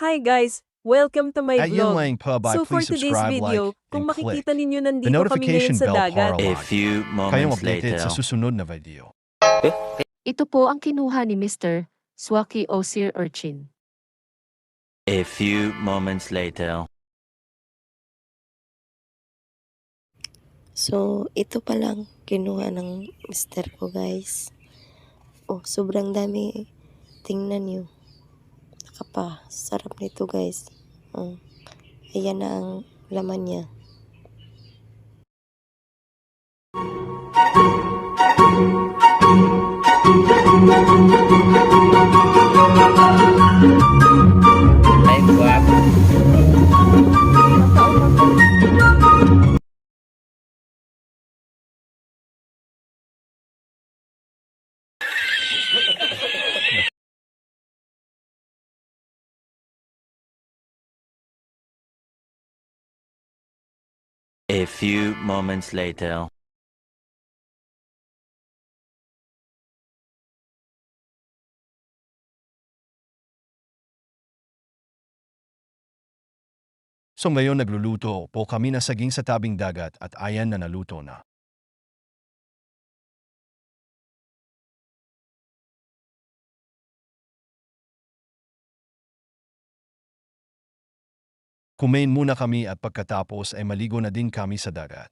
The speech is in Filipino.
Hi guys! Welcome to my At vlog. Yinlang Pub, So for please today's subscribe, video, like, kung and click makikita ninyo the nandito kami ngayon notification sa bell dagat. para A few kayong moments updated later. sa susunod na video. Ito po ang kinuha ni Mr. Swaki o Sir Urchin. A few moments later. So, ito pa lang kinuha ng mister ko, guys. Oh, sobrang dami. Tingnan nyo. Sarap nito, guys. Oh, ayan na ang laman niya. Ay, guwapo. A few moments later. So ngayon nagluluto po kami na saging sa tabing dagat at ayan na naluto na. Kumain muna kami at pagkatapos ay maligo na din kami sa dagat.